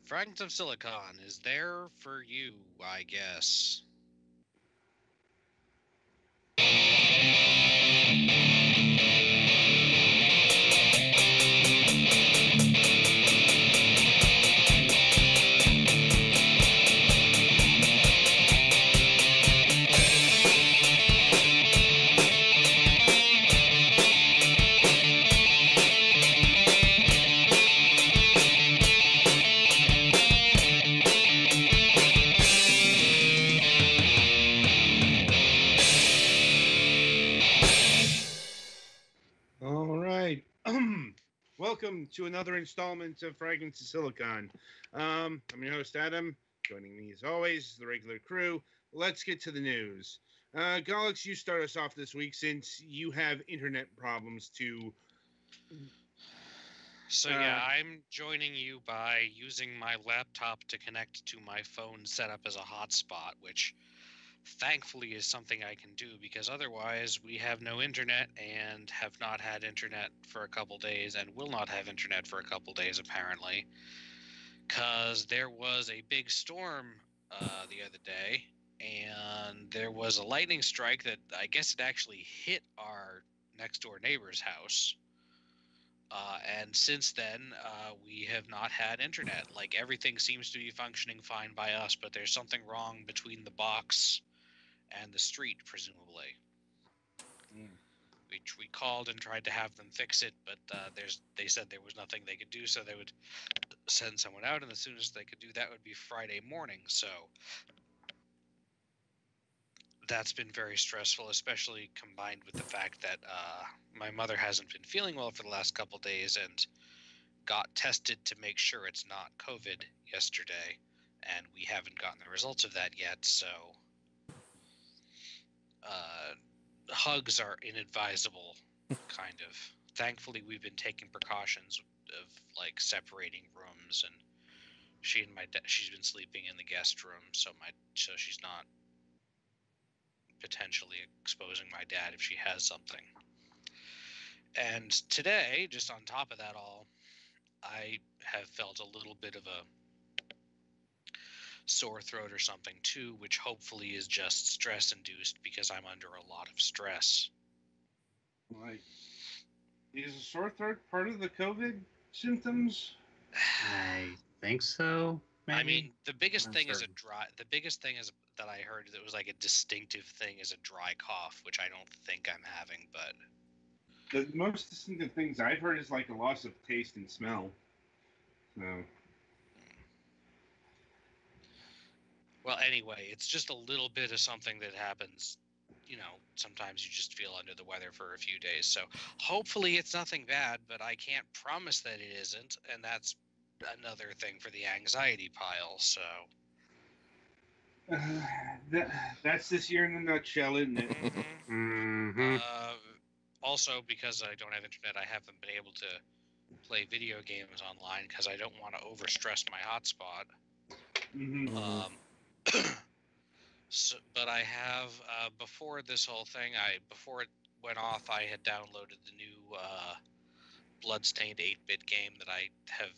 Fragments of Silicon is there for you, I guess. All right. Welcome to another installment of Fragments of Silicon. I'm your host, Adam. Joining me, as always, the regular crew. Let's get to the news. Galax, you start us off this week since you have internet problems to. So yeah, I'm joining you by using my laptop to connect to my phone set up as a hotspot, which thankfully is something I can do because otherwise we have no internet and have not had internet for a couple days and will not have internet for a couple days apparently. Because there was a big storm the other day, and there was a lightning strike that I guess it actually hit our next door neighbor's house. And since then, we have not had internet. Like everything seems to be functioning fine by us, but there's something wrong between the box and the street, presumably. We called and tried to have them fix it, but they said there was nothing they could do, so they would send someone out, and as soon as they could do that would be Friday morning. So that's been very stressful, especially combined with the fact that my mother hasn't been feeling well for the last couple days and got tested to make sure it's not COVID yesterday, and we haven't gotten the results of that yet. So hugs are inadvisable, kind of. Thankfully, we've been taking precautions of like separating rooms, and she's been sleeping in the guest room, so she's not potentially exposing my dad if she has something. And today, just on top of that all, I have felt a little bit of a sore throat or something too, which hopefully is just stress induced because I'm under a lot of stress. Like, is a sore throat part of the COVID symptoms? I think so. Maybe. I mean, the biggest I'm thing is certain. the biggest thing is that I heard that was like a distinctive thing is a dry cough, which I don't think I'm having, but The most distinctive things I've heard is like a loss of taste and smell. So. well, anyway, it's just a little bit of something that happens. You know, sometimes you just feel under the weather for a few days. So hopefully it's nothing bad, but I can't promise that it isn't. And that's another thing for the anxiety pile. So That's this year in a nutshell, isn't it? Mm-hmm. Also, because I don't have internet, I haven't been able to play video games online because I don't want to overstress my hotspot. So, but I have before this whole thing, before it went off, I had downloaded the new Bloodstained 8-bit game that I have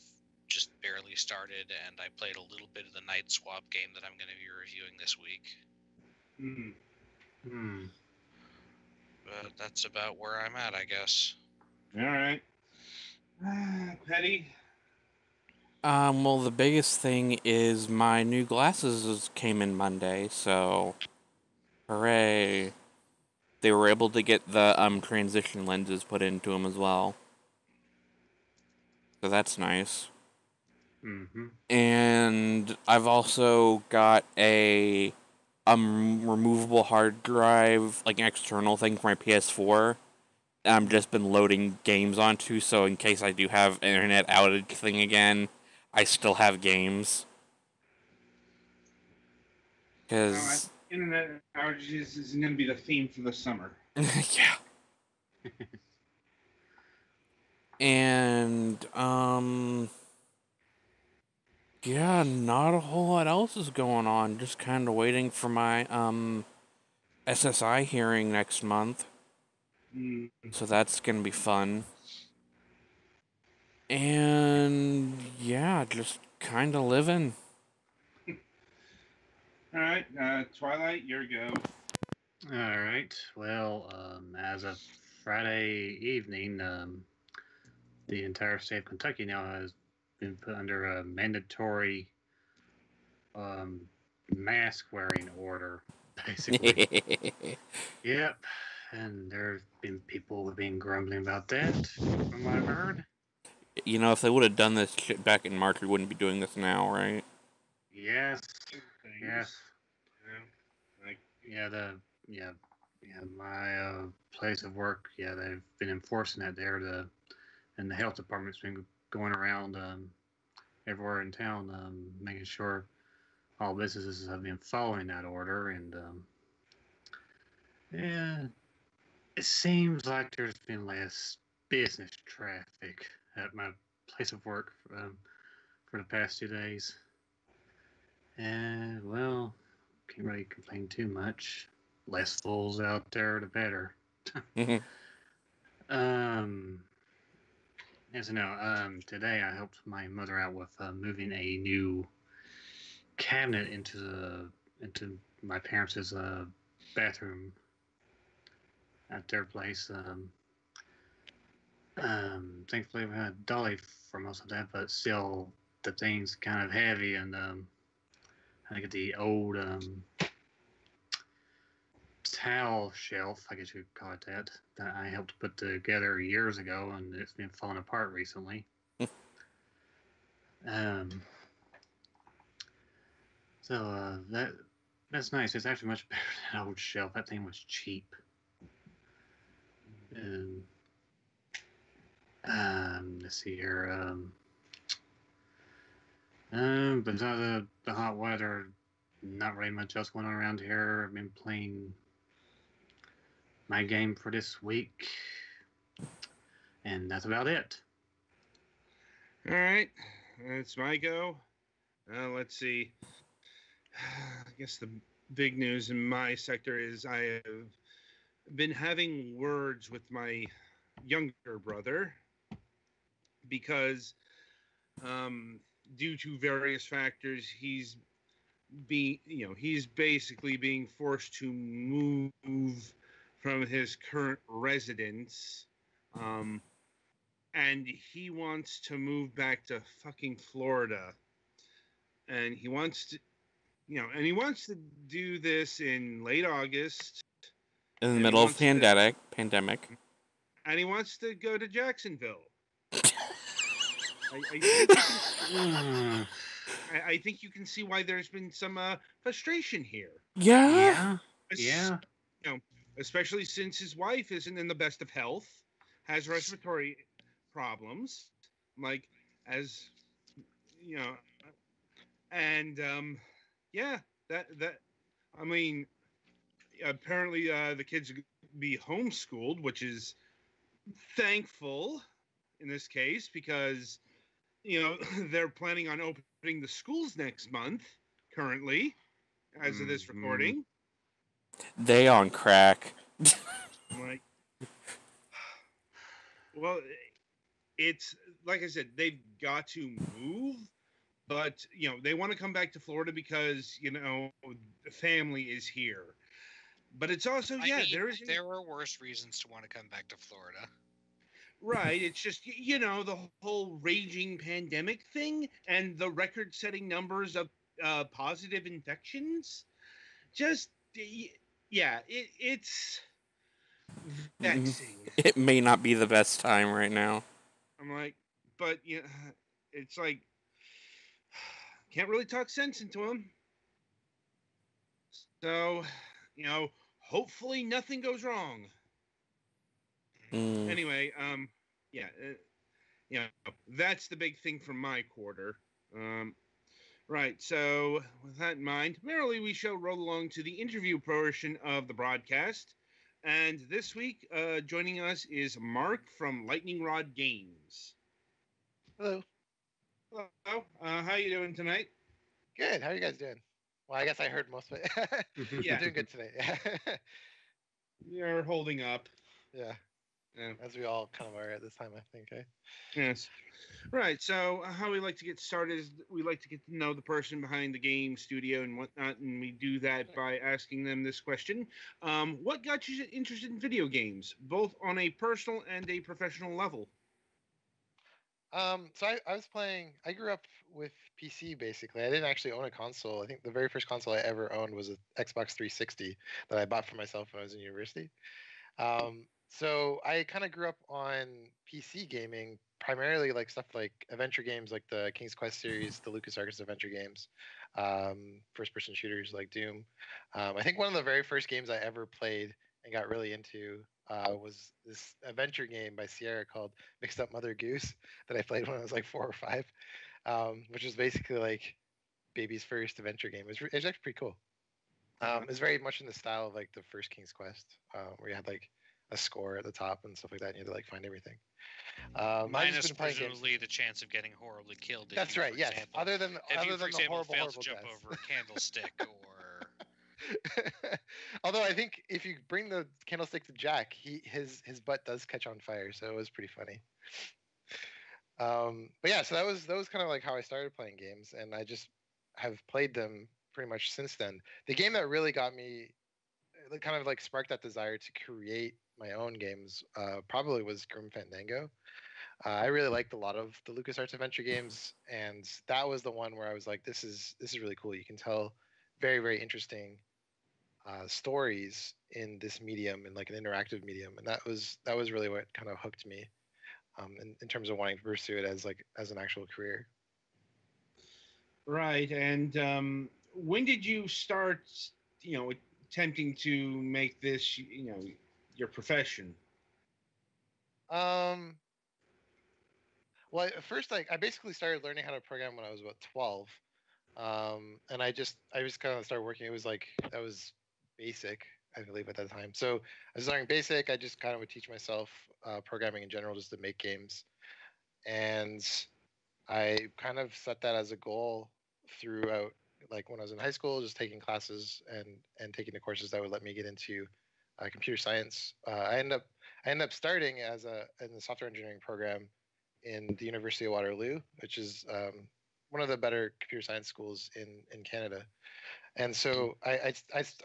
just barely started, and I played a little bit of the Night Swap game that I'm going to be reviewing this week. But that's about where I'm at, I guess. All right. Petty. Well, the biggest thing is my new glasses came in Monday, so hooray! They were able to get the transition lenses put into them as well, so that's nice. And I've also got a removable hard drive, like an external thing for my PS4. I've just been loading games onto, so in case I do have an internet outage thing again, I still have games. Because internet outages is going to be the theme for the summer. yeah. And yeah, not a whole lot else is going on. Just kind of waiting for my SSI hearing next month. So that's gonna be fun. And yeah, just Kind of living. All right, Twilight, your go. All right. Well, as of Friday evening, the entire state of Kentucky now has been put under a mandatory um, mask wearing order, basically. Yep. And there's been people who've been grumbling about that, from what I've heard. You know, if they would have done this shit back in March, we wouldn't be doing this now, right? Yes. Things. Yes. Yeah. My place of work. Yeah, they've been enforcing that there. And the health department's been going around everywhere in town, making sure all businesses have been following that order. And yeah, it seems like there's been less business traffic at my place of work for the past 2 days. And well, can't really complain too much. Less fools out there, the better. Yes, no. Today I helped my mother out with moving a new cabinet into my parents' bathroom at their place. Thankfully we had a dolly for most of that, but still the thing's kind of heavy, and I get the old towel shelf, I guess you could call it that I helped put together years ago, and it's been falling apart recently. So that's nice. It's actually much better than that old shelf. That thing was cheap. Let's see here. Besides the hot weather, not really much else going on around here. I've been playing my game for this week, and that's about it. All right, it's my go. Let's see. I guess the big news in my sector is I have been having words with my younger brother because, due to various factors, he's basically being forced to move from his current residence, and he wants to move back to fucking Florida, and he wants to do this in late August. In the middle of pandemic. And he wants to go to Jacksonville. I think you can see why there's been some frustration here. Yeah. Especially since his wife isn't in the best of health, has respiratory problems, and I mean, apparently the kids be homeschooled, which is thankful in this case because they're planning on opening the schools next month currently as of this recording. They on crack. Well, it's like I said, they've got to move, but they want to come back to Florida because the family is here. But it's also there are worse reasons to want to come back to Florida. Right, it's just the whole raging pandemic thing and the record-setting numbers of positive infections. Just it's vexing. It may not be the best time right now. I'm like, but it's like can't really talk sense into him. So, hopefully nothing goes wrong. Anyway, that's the big thing from my quarter. Right, so with that in mind, merrily we shall roll along to the interview portion of the broadcast. And this week, joining us is Mark from Lightning Rod Games. Hello. Hello. How you doing tonight? Good. How are you guys doing? Well, I guess I heard most of it. Yeah. You're doing good today. You're holding up. Yeah. Yeah. as we all kind of are at this time, I think. Eh? Yes. Right. So, how we like to get started is we like to get to know the person behind the game studio and whatnot, and we do that by asking them this question: What got you interested in video games, both on a personal and a professional level? So I was playing. I grew up with PC basically. I didn't actually own a console. I think the very first console I ever owned was an Xbox 360 that I bought for myself when I was in university. So I kind of grew up on PC gaming, primarily like stuff like adventure games, like the King's Quest series, the LucasArts adventure games, first-person shooters like Doom. I think one of the very first games I ever played and got really into was this adventure game by Sierra called Mixed Up Mother Goose that I played when I was like 4 or 5, which was basically like baby's first adventure game. It was actually pretty cool. It's very much in the style of like the first King's Quest, where you had like a score at the top and stuff like that, and you had to like find everything. I've just Minus been playing games. presumably the chance of getting horribly killed. That's you, right. For Yes. example, Other than if you, other for than the example, horrible, fail horrible to jump deaths. over a candlestick or Although I think if you bring the candlestick to Jack, his butt does catch on fire, so it was pretty funny. But yeah, so that was kind of like how I started playing games, and I just have played them pretty much since then. The game that really got me, kind of like sparked that desire to create my own games, probably was Grim Fandango. I really liked a lot of the LucasArts adventure games, and that was the one where I was like, this is really cool. You can tell very, very interesting stories in this medium, in like an interactive medium, and that was really what kind of hooked me, in terms of wanting to pursue it as an actual career. Right. And when did you start, attempting to make this, your profession? Um, well, at first, like I basically started learning how to program when I was about 12, and I just kind of started working. It was like that was basic, I believe, at that time. So I was learning basic. I just kind of would teach myself programming in general just to make games, and I kind of set that as a goal throughout, like when I was in high school, just taking classes and taking the courses that would let me get into computer science. I ended up starting as in the software engineering program in the University of Waterloo, which is one of the better computer science schools in Canada. And so I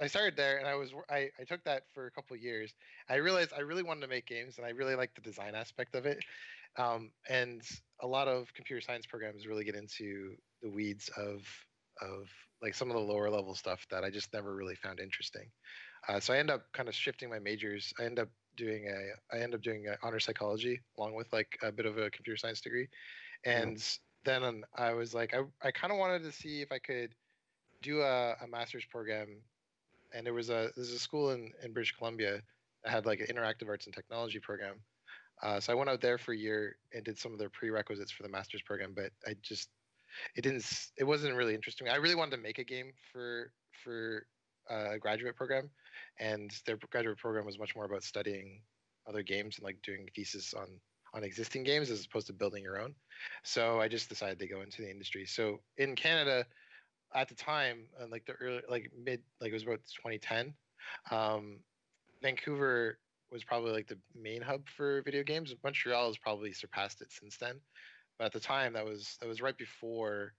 started there, and I took that for a couple of years. I realized I really wanted to make games, and I really liked the design aspect of it. And a lot of computer science programs really get into the weeds of like some of the lower level stuff that I just never really found interesting. So I end up kind of shifting my majors. I end up doing honor psychology along with like a bit of a computer science degree, and then I was like, I kind of wanted to see if I could do a master's program, and there's a school in British Columbia that had like an interactive arts and technology program. So I went out there for a year and did some of their prerequisites for the master's program, but it wasn't really interesting. I really wanted to make a game for a graduate program, and their graduate program was much more about studying other games and like doing thesis on existing games as opposed to building your own. So I just decided to go into the industry. So in Canada at the time, like the early, like mid, like it was about 2010. Um, Vancouver was probably like the main hub for video games. Montreal has probably surpassed it since then. But at the time, that was right before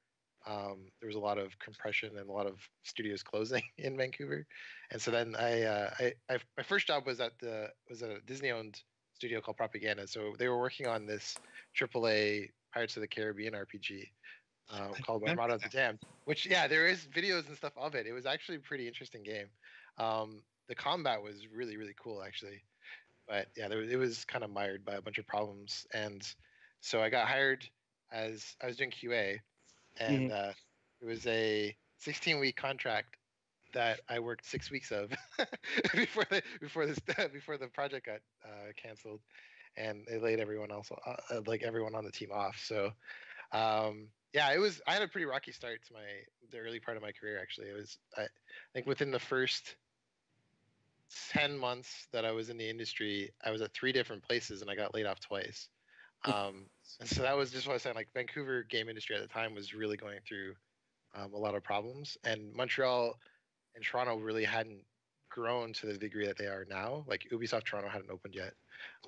there was a lot of compression and a lot of studios closing in Vancouver. And so then my first job was at a Disney-owned studio called Propaganda. So they were working on this AAA Pirates of the Caribbean RPG called Armada of the Damned, which, yeah, there is videos and stuff of it. It was actually a pretty interesting game. The combat was really, really cool, actually. But yeah, it was kind of mired by a bunch of problems. And so I got hired as I was doing QA, and it was a 16-week contract that I worked 6 weeks of before the project got canceled, and they laid everyone else like everyone on the team off. So yeah, I had a pretty rocky start to the early part of my career. Actually, I think within the first 10 months that I was in the industry, I was at 3 different places and I got laid off twice. And so that was just what I was saying. Like Vancouver game industry at the time was really going through a lot of problems, and Montreal and Toronto really hadn't grown to the degree that they are now. Like Ubisoft Toronto hadn't opened yet,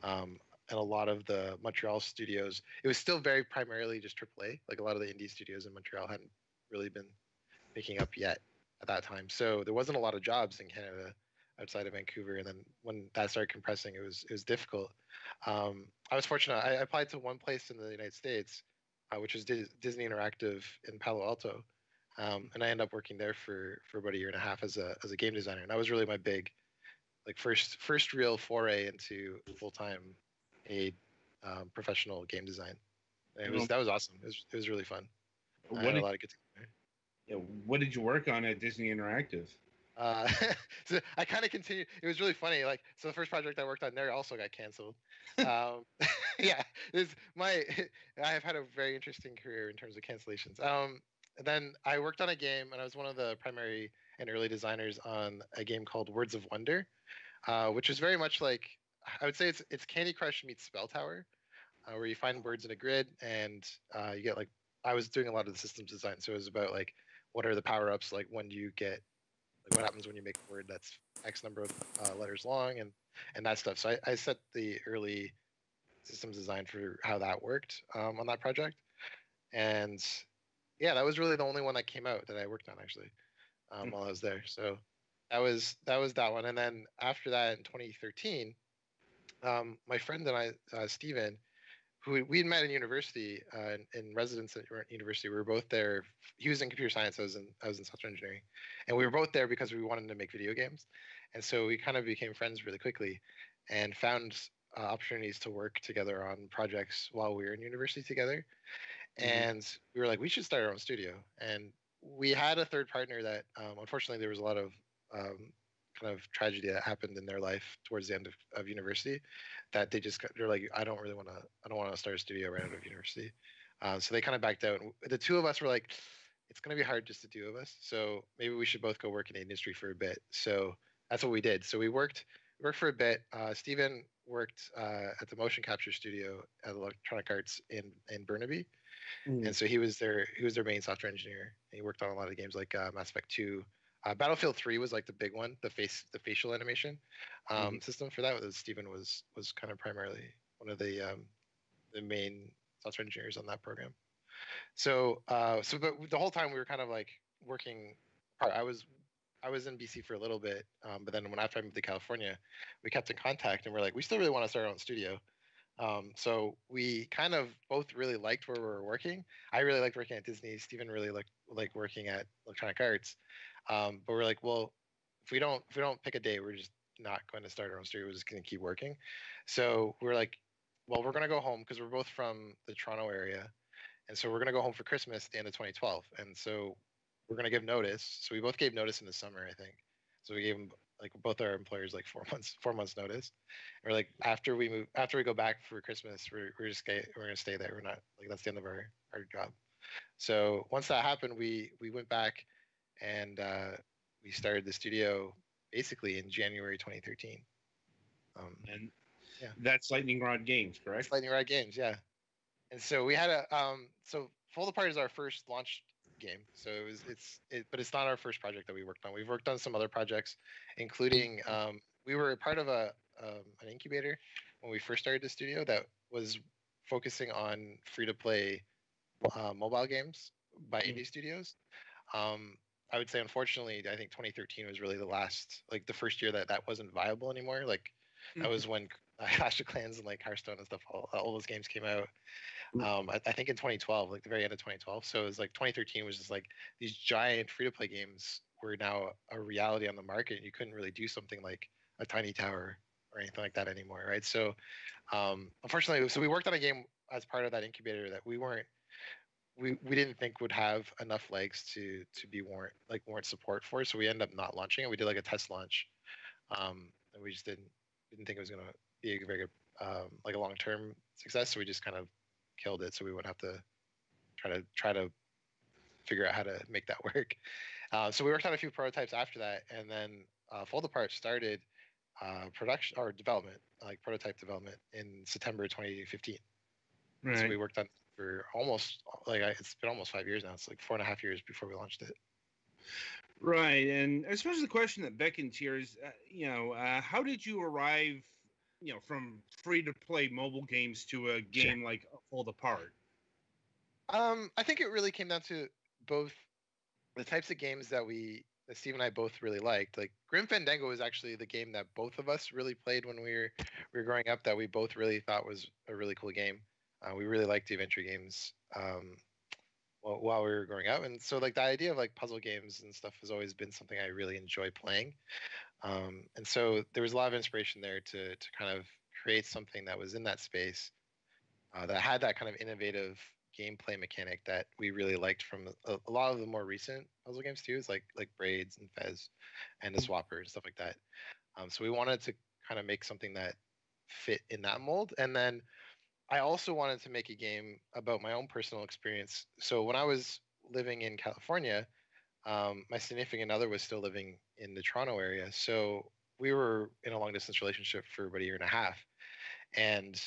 and a lot of the Montreal studios, it was still very primarily just AAA. Like a lot of the indie studios in Montreal hadn't really been picking up yet at that time. So there wasn't a lot of jobs in Canada outside of Vancouver. And then when that started compressing, it was difficult. I was fortunate. I applied to one place in the United States, which is Disney Interactive in Palo Alto, and I ended up working there for about a year and a half as a game designer. And that was really my big, like first real foray into full time paid professional game design. And that was awesome. It was really fun. I had a lot of good time there. Yeah, what did you work on at Disney Interactive? Uh, so I kind of continued. It was really funny. Like, so the first project I worked on there also got canceled. Yeah, I have had a very interesting career in terms of cancellations. Then I worked on a game, and I was one of the primary and early designers on a game called Words of Wonder, which is very much like, I would say it's Candy Crush meets Spell Tower, where you find words in a grid, and you get like, I was doing a lot of the systems design, so it was about like, what are the power ups, like when do you get, like what happens when you make a word that's X number of letters long, and that stuff. So I set the early systems design for how that worked on that project, and yeah, that was really the only one that came out that I worked on actually while I was there. So that was that one, and then after that in 2013, my friend and I, Steven, who we had met in university, in residence at university. We were both there. He was in computer science. I was in software engineering, and we were both there because we wanted to make video games, and so we kind of became friends really quickly, and found opportunities to work together on projects while we were in university together. And we were like, we should start our own studio. And we had a third partner that, unfortunately, there was a lot of kind of tragedy that happened in their life towards the end of university, that they're like, I don't want to start a studio right out of university. So they kind of backed out. And the two of us were like, it's going to be hard just the two of us. So maybe we should both go work in the industry for a bit. So that's what we did. So we worked for a bit. Steven worked at the motion capture studio at Electronic Arts in Burnaby. And so he was their main software engineer. He worked on a lot of games like Mass Effect 2. Battlefield 3 was like the big one, the facial animation system for that. Steven was kind of primarily one of the main software engineers on that program. So but the whole time we were kind of like working. I was in BC for a little bit, but then after I moved to California, we kept in contact, and we're like, we still really want to start our own studio. So we kind of both really liked where we were working. I really liked working at Disney. Steven really liked working at Electronic Arts. But we're like, well, if we don't pick a day, we're just not going to start our own studio. We're just going to keep working. So we're like, well, we're going to go home because we're both from the Toronto area, and so we're going to go home for Christmas at the end of 2012. And so we're going to give notice. So we both gave notice in the summer, I think. So we gave them, like, both our employers like 4 months notice. And we're like, after we go back for Christmas, we're going to stay there. We're not, like, that's the end of our job. So once that happened, we went back, and we started the studio basically in January 2013. And yeah, that's Lightning Rod Games, correct? It's Lightning Rod Games, yeah. And so we had so Fall Apart is our first launch game. So but it's not our first project that we worked on. We've worked on some other projects, including we were part of an incubator when we first started the studio that was focusing on free-to-play mobile games by indie studios. I would say, unfortunately, I think 2013 was really the first year that wasn't viable anymore. Like, that was when Clash of Clans and like Hearthstone and stuff, all those games came out. I think in 2012, like the very end of 2012. So it was like 2013 was just like these giant free-to-play games were now a reality on the market. You couldn't really do something like a Tiny Tower or anything like that anymore, right? So unfortunately, so we worked on a game as part of that incubator that we didn't think would have enough legs to be warrant support for. So we ended up not launching it. We did like a test launch, and we just didn't think it was going to be a very good like a long-term success. So we just kind of killed it, so we wouldn't have to try to figure out how to make that work. So we worked on a few prototypes after that, and then Fold Apart started production or development, like prototype development, in September 2015. Right. So we worked on for almost it's been almost 5 years now. It's like 4.5 years before we launched it. Right, and I suppose the question that beckons here is, how did you arrive, from free to play mobile games to a game like Fold Apart? I think it really came down to both the types of games that Steve and I both really liked. Like Grim Fandango was actually the game that both of us really played when we were growing up. That we both really thought was a really cool game. We really liked the adventure games while we were growing up, and so like the idea of like puzzle games and stuff has always been something I really enjoy playing. And so there was a lot of inspiration there to kind of create something that was in that space that had that kind of innovative gameplay mechanic that we really liked from a lot of the more recent puzzle games too. Is like Braids and Fez and the Swapper and stuff like that. So we wanted to kind of make something that fit in that mold, and then I also wanted to make a game about my own personal experience. So when I was living in California, my significant other was still living in the Toronto area. So we were in a long distance relationship for about a year and a half. And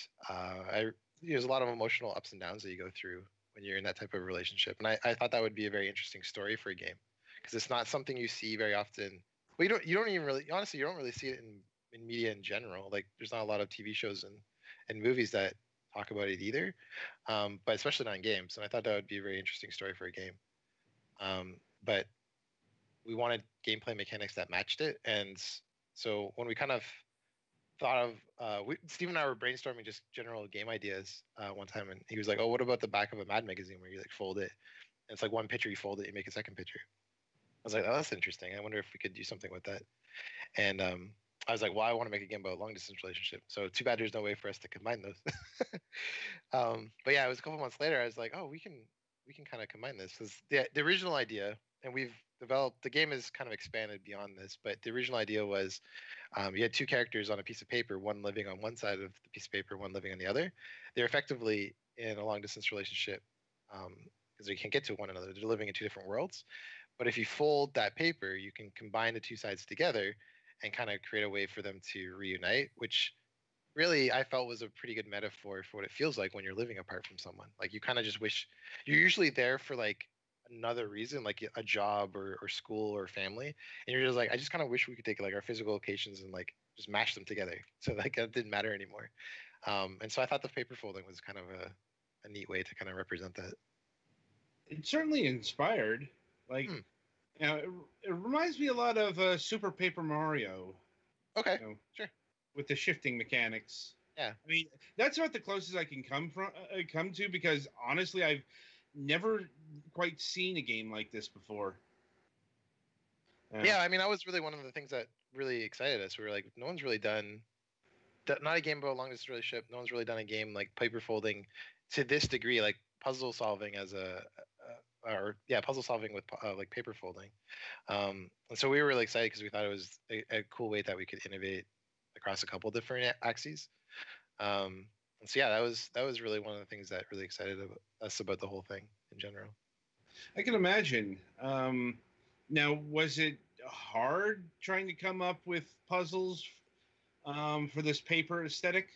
there's a lot of emotional ups and downs that you go through when you're in that type of relationship. And I thought that would be a very interesting story for a game because it's not something you see very often. Well, you don't even really, honestly, you don't really see it in media in general. Like there's not a lot of TV shows and movies that talk about it either, but especially not in games. And I thought that would be a very interesting story for a game. But we wanted gameplay mechanics that matched it, and so when we kind of thought of Steve and I were brainstorming just general game ideas one time, and he was like, "Oh, what about the back of a Mad magazine where you like fold it? And it's like one picture, you fold it, you make a second picture." I was like, "Oh, that's interesting. I wonder if we could do something with that." And I was like, "Well, I want to make a game about a long distance relationship. So too bad there's no way for us to combine those." But yeah, it was a couple months later. I was like, "Oh, we can kind of combine this because the original idea, and we've developed the game is kind of expanded beyond this, but the original idea was you had two characters on a piece of paper, one living on one side of the piece of paper, one living on the other. They're effectively in a long distance relationship because they can't get to one another. They're living in two different worlds. But if you fold that paper, you can combine the two sides together and kind of create a way for them to reunite, which really I felt was a pretty good metaphor for what it feels like when you're living apart from someone. Like you kind of just wish you're usually there for like another reason, like a job or school or family, and you're just like, I just kind of wish we could take like our physical locations and like just mash them together, so like it didn't matter anymore. And so I thought the paper folding was kind of a neat way to kind of represent that. It's certainly inspired. Like, Hmm. it reminds me a lot of Super Paper Mario. Okay, You know, sure. with the shifting mechanics. Yeah. I mean, that's about the closest I can come to because honestly, I've never quite seen a game like this before. Yeah, I mean, that was really one of the things that really excited us. We were like, no one's really done not a game about a long distance relationship. No one's really done a game like paper folding to this degree, like puzzle solving as puzzle solving with like paper folding. And so we were really excited because we thought it was a cool way that we could innovate across a couple different axes. And so yeah, that was really one of the things that really excited us about the whole thing in general. I can imagine. Now, was it hard trying to come up with puzzles for this paper aesthetic?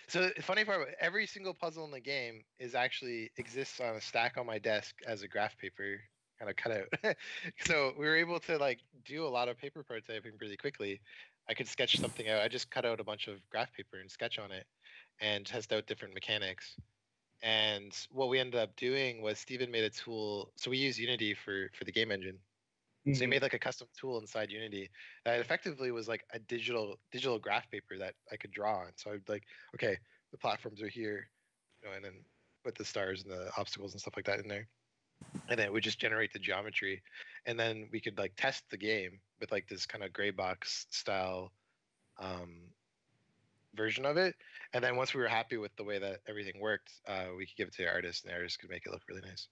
So the funny part, every single puzzle in the game is actually exists on a stack on my desk as a graph paper kind of cutout. So we were able to like do a lot of paper prototyping pretty quickly. I could sketch something out. I just cut out a bunch of graph paper and sketch on it and test out different mechanics. And what we ended up doing was Steven made a tool. So we use Unity for the game engine. So he made like a custom tool inside Unity that effectively was like a digital graph paper that I could draw on. So I'd like, okay, the platforms are here, and then put the stars and the obstacles and stuff like that in there, and then it would just generate the geometry, and then we could like test the game with like this kind of gray box style um, version of it, and then once we were happy with the way that everything worked, we could give it to the artist, and the artist could make it look really nice.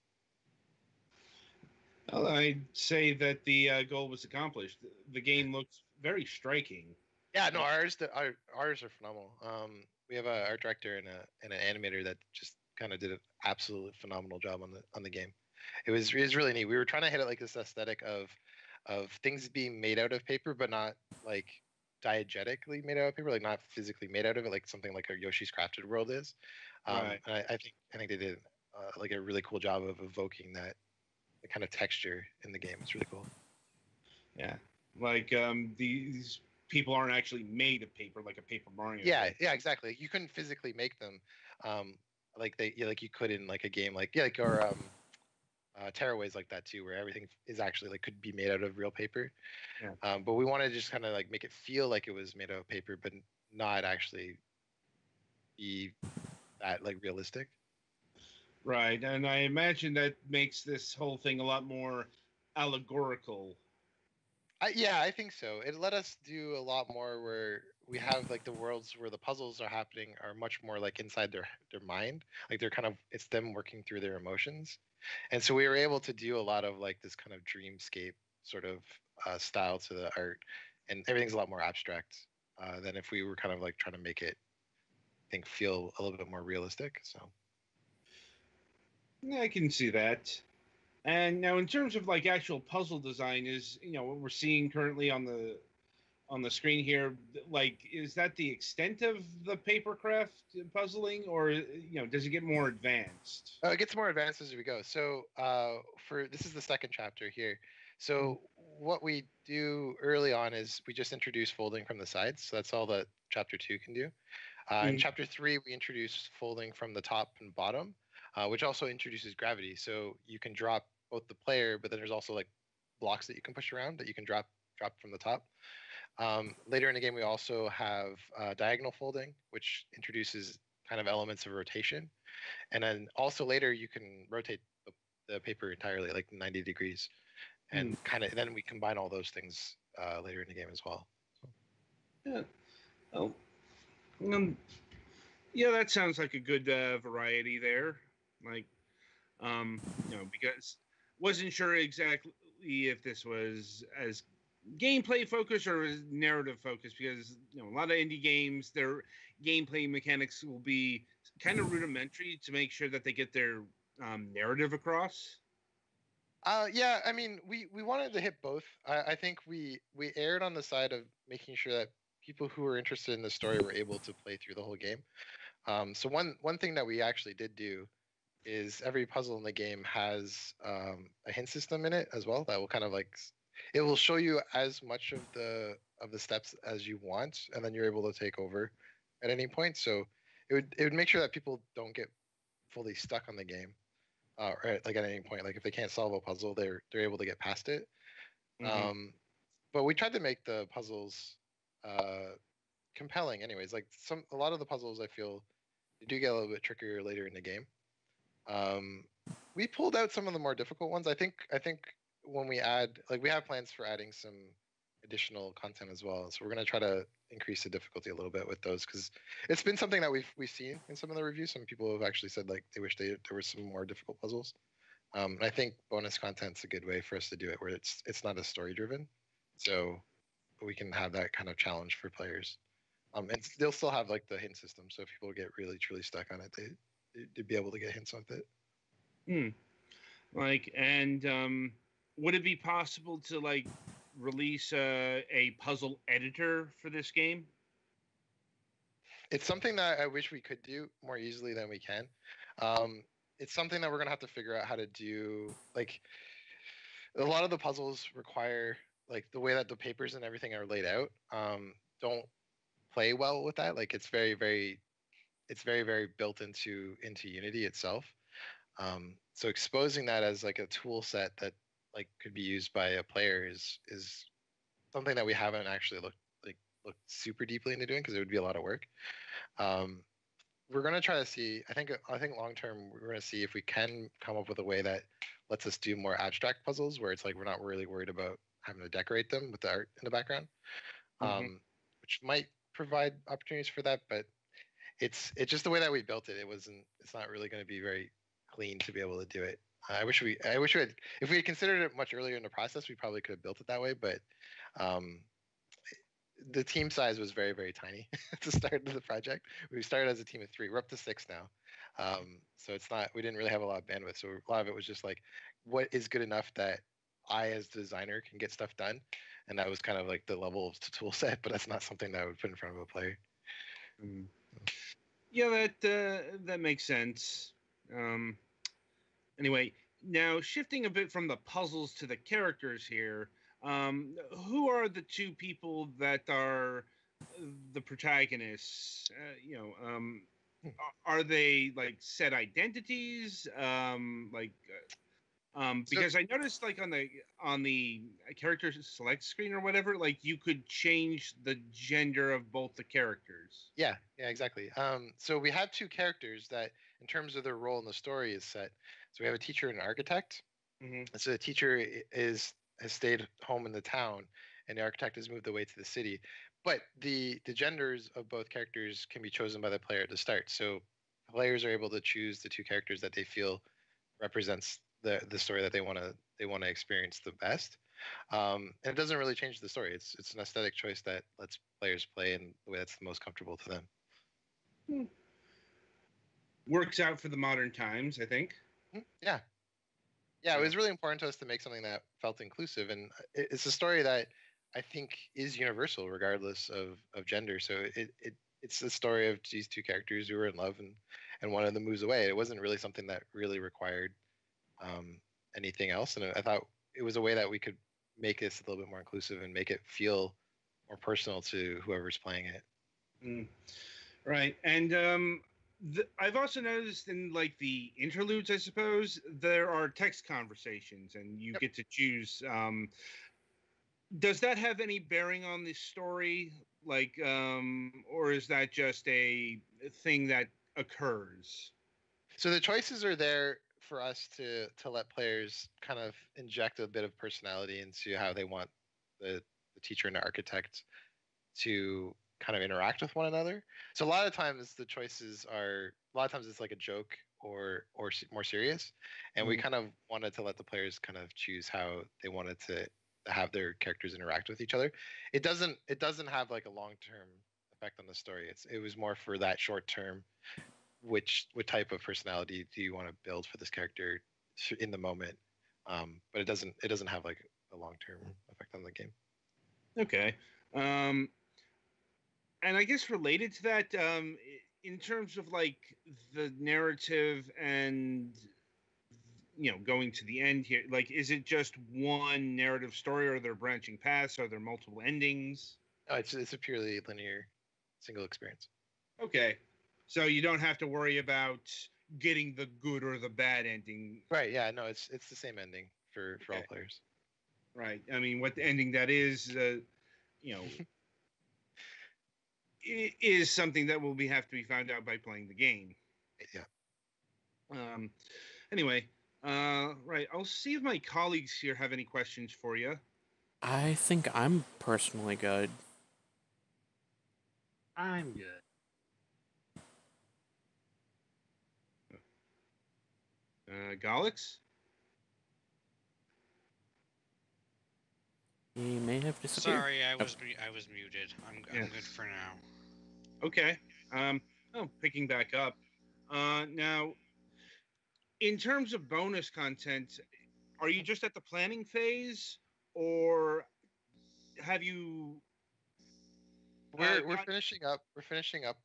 Well, I'd say that the goal was accomplished. The game looks very striking. Yeah, no, ours are phenomenal. We have a art director and an animator that just kind of did an absolute phenomenal job on the game. It was really neat. We were trying to hit it like this aesthetic of things being made out of paper, but not like diegetically made out of paper, like not physically made out of it, like something like a Yoshi's Crafted World is. Right. And I think they did like a really cool job of evoking that kind of texture in the game. It's really cool. Yeah, like these people aren't actually made of paper like a Paper Mario. Yeah, exactly. You couldn't physically make them, like you could in like a game or Tearaways like that too, where everything is actually like could be made out of real paper. Yeah. But we wanted to just kind of like make it feel like it was made out of paper, but not actually be that like realistic. Right, and I imagine that makes this whole thing a lot more allegorical. Yeah, I think so. It let us do a lot more where we have like the worlds where the puzzles are happening are much more like inside their mind. Like they're kind of it's them working through their emotions. And so we were able to do a lot of like this kind of dreamscape sort of style to the art, and everything's a lot more abstract than if we were kind of like trying to make it, I think, feel a little bit more realistic. So Yeah, I can see that. And now, in terms of like actual puzzle design, is what we're seeing currently on the screen here, like is that the extent of the papercraft puzzling, or does it get more advanced? it gets more advanced as we go. So for this is the second chapter here. So what we do early on is we just introduce folding from the sides. So that's all that chapter 2 can do. In chapter 3, we introduce folding from the top and bottom, which also introduces gravity. So you can drop both the player, but then there's also like blocks that you can push around that you can drop from the top. Later in the game, we also have diagonal folding, which introduces kind of elements of rotation. And then also later, you can rotate the paper entirely, like 90 degrees. And kind of then we combine all those things later in the game as well. So. Yeah. Oh. Yeah, that sounds like a good variety there. Like, because wasn't sure exactly if this was as gameplay focused or as narrative focused, because a lot of indie games, their gameplay mechanics will be kind of rudimentary to make sure that they get their narrative across. Yeah, I mean, we wanted to hit both. I think we erred on the side of making sure that people who were interested in the story were able to play through the whole game. So one thing that we actually did do is every puzzle in the game has a hint system in it as well that will kind of like it will show you as much of the steps as you want, and then you're able to take over at any point. So it would make sure that people don't get fully stuck on the game, or like at any point. Like if they can't solve a puzzle, they're able to get past it. But we tried to make the puzzles compelling, anyways. Like a lot of the puzzles, I feel, they do get a little bit trickier later in the game. We pulled out some of the more difficult ones. I think when we add, like, we have plans for adding some additional content as well. So we're gonna try to increase the difficulty a little bit with those, because it's been something that we've seen in some of the reviews. Some people have actually said like they wish there were some more difficult puzzles. And I think bonus content's a good way for us to do it, where it's not as story driven, so we can have that kind of challenge for players. And they'll still have like the hint system, so if people get really truly stuck on it, they'd be able to get hints with it. Like, and would it be possible to like release a puzzle editor for this game? It's something that I wish we could do more easily than we can. It's something that we're gonna have to figure out how to do. Like, a lot of the puzzles require, like, the way that the papers and everything are laid out don't play well with that. Like, it's very very built into Unity itself. So exposing that as like a tool set that like could be used by a player is something that we haven't actually looked super deeply into doing, because it would be a lot of work. We're gonna try to see. I think long term we're gonna see if we can come up with a way that lets us do more abstract puzzles, where it's like we're not really worried about having to decorate them with the art in the background, which might provide opportunities for that. But it's just the way that we built it. It's not really going to be very clean to be able to do it. I wish we had, if we had considered it much earlier in the process, we probably could have built it that way. But the team size was very, very tiny to start the project. We started as a team of 3. We're up to 6 now. So we didn't really have a lot of bandwidth. So a lot of it was just like, what is good enough that I, as the designer, can get stuff done. And that was kind of like the level of the tool set, but that's not something that I would put in front of a player. Yeah, that makes sense. Anyway, Now, shifting a bit from the puzzles to the characters here, who are the two people that are the protagonists? Are they like set identities? So Because I noticed like on the character select screen or whatever, like you could change the gender of both the characters. yeah, exactly. So we have two characters that, in terms of their role in the story, is set. So we have a teacher and an architect. Mm-hmm. So the teacher has stayed home in the town, and the architect has moved away to the city. But the genders of both characters can be chosen by the player at the start. So players are able to choose the two characters that they feel represents the story that they want to experience the best. And it doesn't really change the story. It's an aesthetic choice that lets players play in the way that's the most comfortable to them. Works out for the modern times, I think. Yeah, yeah. It was really important to us to make something that felt inclusive, and it's a story that I think is universal, regardless of gender. So it's the story of these two characters who were in love, and one of them moves away. It wasn't really something that really required um, anything else, and I thought it was a way that we could make this a little bit more inclusive and make it feel more personal to whoever's playing it. Mm. Right, and I've also noticed in like the interludes, I suppose, there are text conversations, and you Yep. get to choose. Does that have any bearing on the story, like, or is that just a thing that occurs? So the choices are there for us to let players kind of inject a bit of personality into how they want the teacher and the architect to kind of interact with one another. So a lot of times it's like a joke or more serious, and we Mhm. kind of wanted to let the players kind of choose how they wanted to have their characters interact with each other. It doesn't have like a long-term effect on the story. It was more for that short term. What type of personality do you want to build for this character in the moment? But it doesn't have like a long-term effect on the game. Okay. And I guess related to that, in terms of like the narrative and going to the end here, like, is it just one narrative story, or are there branching paths? Are there multiple endings? No, it's a purely linear single experience. Okay, so you don't have to worry about getting the good or the bad ending. Right? Yeah. No, it's the same ending for all Okay. players. Right. I mean, what the ending that is, you know, is something that will have to be found out by playing the game. Yeah. Um, anyway, right. I'll see if my colleagues here have any questions for you. I think I'm personally good. I'm good. Galix? He may have disappeared. Sorry, I Oh, was muted. I'm Yeah. good for now. Okay. Picking back up. Now, in terms of bonus content, are you just at the planning phase, or have you? We're finishing up. We're finishing up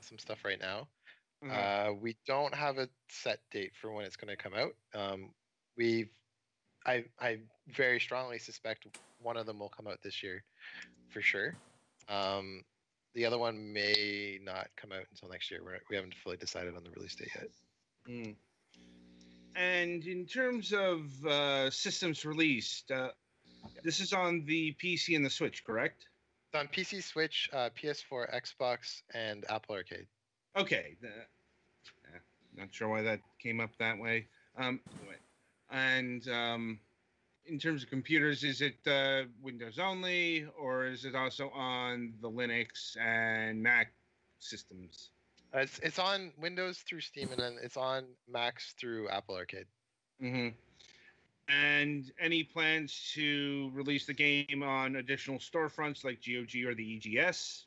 some stuff right now. We don't have a set date for when it's going to come out. We've I very strongly suspect one of them will come out this year, for sure. The other one may not come out until next year. We haven't fully decided on the release date yet. Mm. And in terms of systems released, this is on the PC and the Switch, correct? It's on PC, Switch, PS4, Xbox, and Apple Arcade. Okay. Not sure why that came up that way. Anyway. And in terms of computers, is it Windows only, or is it also on the Linux and Mac systems? It's on Windows through Steam, and then it's on Macs through Apple Arcade. Mm-hmm. And any plans to release the game on additional storefronts like GOG or the EGS?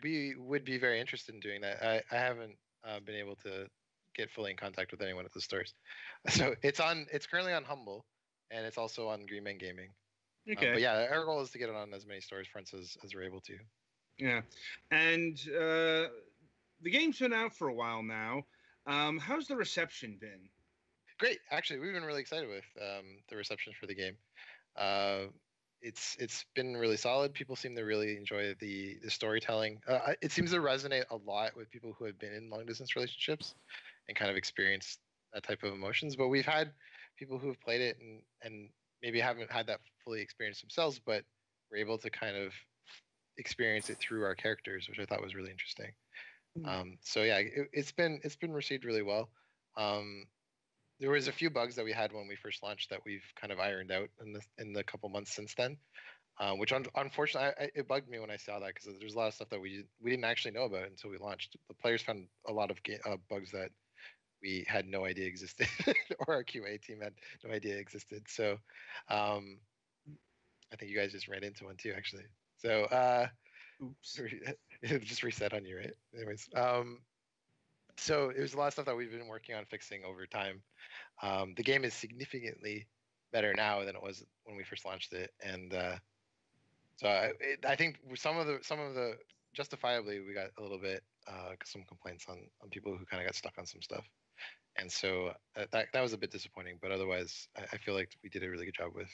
We would be very interested in doing that. I haven't been able to get fully in contact with anyone at the stores, so it's currently on Humble, and it's also on Green Man Gaming. Okay. But yeah, our goal is to get it on as many stores fronts as we're able to. Yeah. And the game's been out for a while now. How's the reception been? great. Actually, we've been really excited with the reception for the game. Uh, it's been really solid. People seem to really enjoy the storytelling. It seems to resonate a lot with people who have been in long distance relationships and kind of experienced that type of emotions. But we've had people who have played it and maybe haven't had that fully experienced themselves, but were able to kind of experience it through our characters, which I thought was really interesting. So yeah, it's been received really well. There was a few bugs that we had when we first launched that we've kind of ironed out in the couple months since then. Which unfortunately, it bugged me when I saw that because there's a lot of stuff that we didn't actually know about until we launched. The players found a lot of bugs that we had no idea existed, or our QA team had no idea existed. So, I think you guys just ran into one too, actually. So, Oops. it just reset on you, right? Anyways, so it was a lot of stuff that we've been working on fixing over time. The game is significantly better now than it was when we first launched it, and so I think some of the justifiably we got a little bit some complaints on people who kind of got stuck on some stuff, and so that was a bit disappointing. But otherwise, I feel like we did a really good job with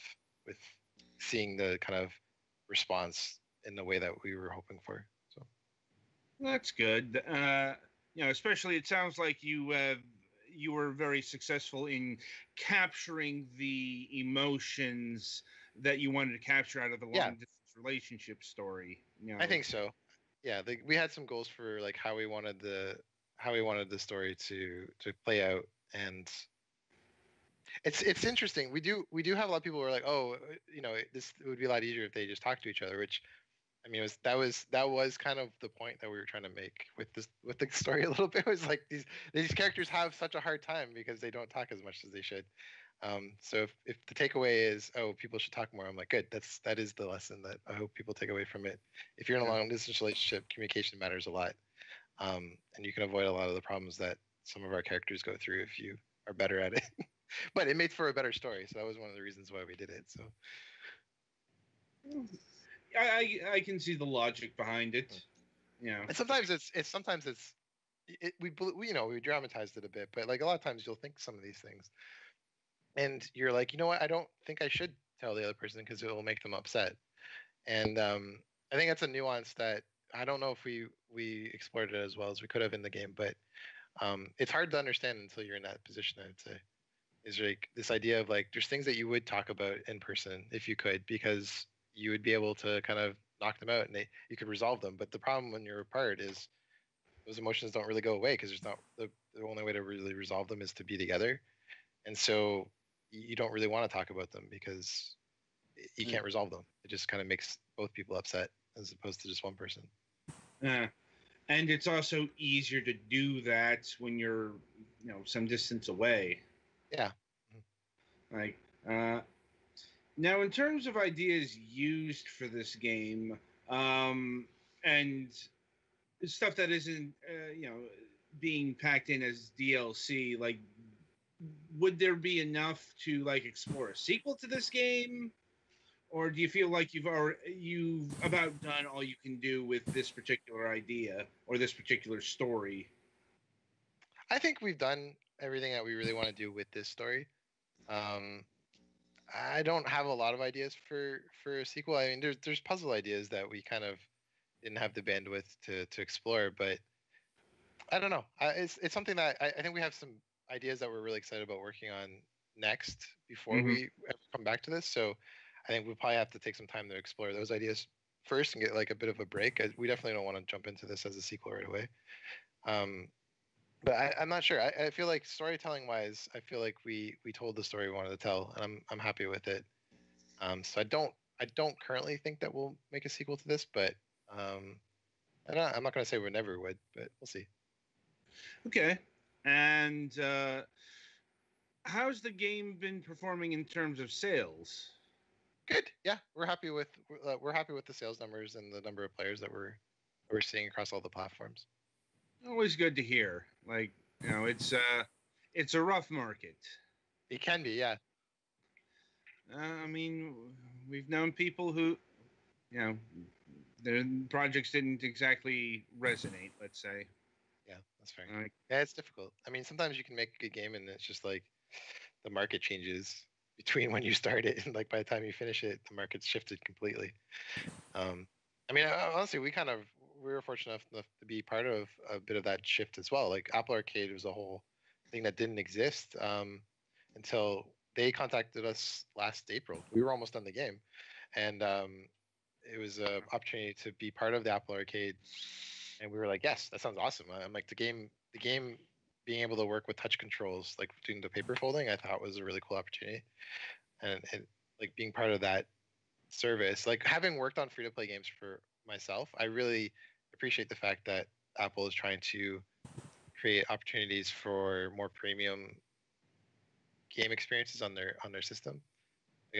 seeing the kind of response in the way that we were hoping for. So That's good. Especially it sounds like you were very successful in capturing the emotions that you wanted to capture out of the long distance relationship story. I think so. Yeah, we had some goals for like how we wanted the story to play out, and it's interesting. We do have a lot of people who are like, oh, this would be a lot easier if they just talk to each other, which I mean, that was kind of the point that we were trying to make with the story a little bit. It was like these characters have such a hard time because they don't talk as much as they should. So if the takeaway is, oh, people should talk more, I'm like, good. That is the lesson that I hope people take away from it. If you're in a long distance relationship, communication matters a lot, and you can avoid a lot of the problems that some of our characters go through if you are better at it. But it made for a better story, so that was one of the reasons why we did it. So I can see the logic behind it. And sometimes we dramatized it a bit, but like a lot of times you'll think some of these things, and you're like, you know what, I don't think I should tell the other person because it will make them upset. And I think that's a nuance that I don't know if we explored it as well as we could have in the game, but it's hard to understand until you're in that position. I would say is like this idea of like there's things that you would talk about in person if you could, because you would be able to kind of knock them out and you could resolve them. But the problem when you're apart is those emotions don't really go away because there's not the only way to really resolve them is to be together, and so you don't really want to talk about them because you can't resolve them. It just kind of makes both people upset as opposed to just one person. And it's also easier to do that when you're some distance away. Yeah. Like now, in terms of ideas used for this game, and stuff that isn't, being packed in as DLC, like, would there be enough to like explore a sequel to this game, or do you feel like you've about done all you can do with this particular idea or this particular story? I think we've done everything that we really want to do with this story. I don't have a lot of ideas for a sequel. I mean, there's puzzle ideas that we kind of didn't have the bandwidth to explore, but I don't know. It's something that I think we have some ideas that we're really excited about working on next before we ever come back to this. So I think we'll probably have to take some time to explore those ideas first and get like a bit of a break. We definitely don't want to jump into this as a sequel right away. But I'm not sure. I feel like storytelling wise, I feel like we told the story we wanted to tell, and I'm happy with it. So I don't currently think that we'll make a sequel to this, but I'm not going to say we never would, but we'll see. Okay. And how's the game been performing in terms of sales? Good. Yeah, we're happy with the sales numbers and the number of players that we're seeing across all the platforms. Always good to hear. Like, it's a rough market. It can be, yeah. I mean, we've known people who, their projects didn't exactly resonate, let's say. Yeah, that's fair. Yeah, it's difficult. I mean, sometimes you can make a good game and it's just like the market changes between when you start it and like by the time you finish it, the market's shifted completely. I mean, honestly, we were fortunate enough to be part of a bit of that shift as well. Like Apple Arcade was a whole thing that didn't exist until they contacted us last April. We were almost done the game, and it was an opportunity to be part of the Apple Arcade, and we were like, yes, that sounds awesome. I'm like the game being able to work with touch controls, like doing the paper folding, I thought was a really cool opportunity, and like being part of that service, like having worked on free to play games for myself, I really appreciate the fact that Apple is trying to create opportunities for more premium game experiences on their system,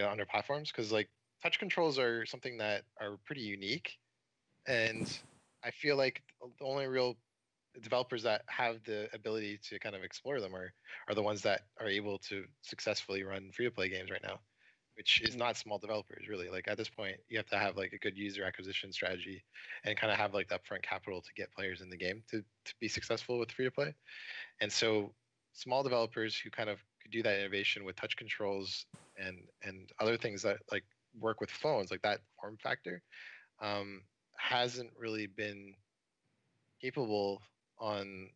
on their platforms, because like touch controls are something that are pretty unique, and I feel like the only real developers that have the ability to kind of explore them are the ones that are able to successfully run free to play games right now, which is not small developers really. Like at this point, you have to have like a good user acquisition strategy and kind of have like the upfront capital to get players in the game to be successful with free to play. And so small developers who kind of could do that innovation with touch controls and other things that like work with phones, like that form factor, hasn't really been capable on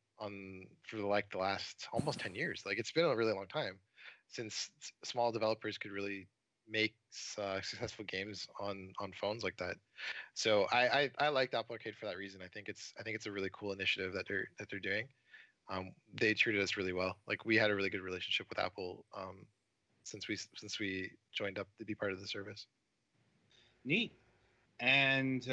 for like the last almost 10 years. Like it's been a really long time since small developers could really make successful games on phones like that. So I liked Apple Arcade for that reason. I think it's a really cool initiative that they're doing. They treated us really well. Like we had a really good relationship with Apple since we joined up to be part of the service. Neat. And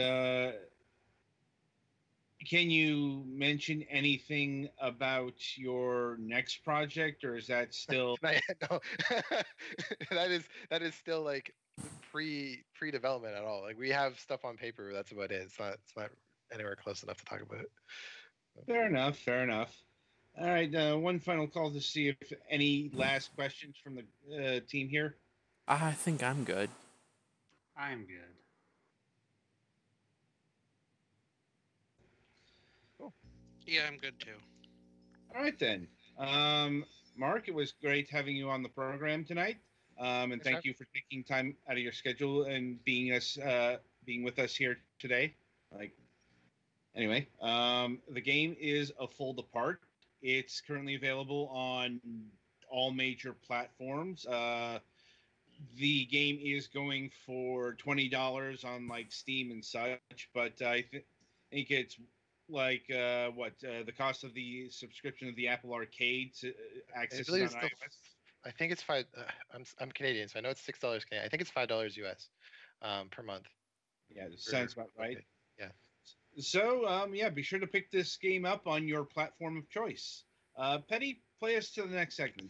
can you mention anything about your next project, or is that still? No, that is still like pre-development at all. Like we have stuff on paper, that's about it. It's not anywhere close enough to talk about it. Fair enough. Fair enough. All right. One final call to see if any last questions from the team here. I think I'm good. I'm good. Yeah, I'm good too. All right then. Mark, it was great having you on the program tonight. And thank you for taking time out of your schedule and being with us here today. Like, anyway, the game is A Fold Apart. It's currently available on all major platforms. The game is going for $20 on like Steam and such, but I think it's like the cost of the subscription of the Apple Arcade to access it on iOS. I think it's five. I'm Canadian, so I know it's $6 Canadian. I think it's $5 US per month. Yeah, sounds about right. Okay. Yeah. So be sure to pick this game up on your platform of choice. Petty, play us to the next segment.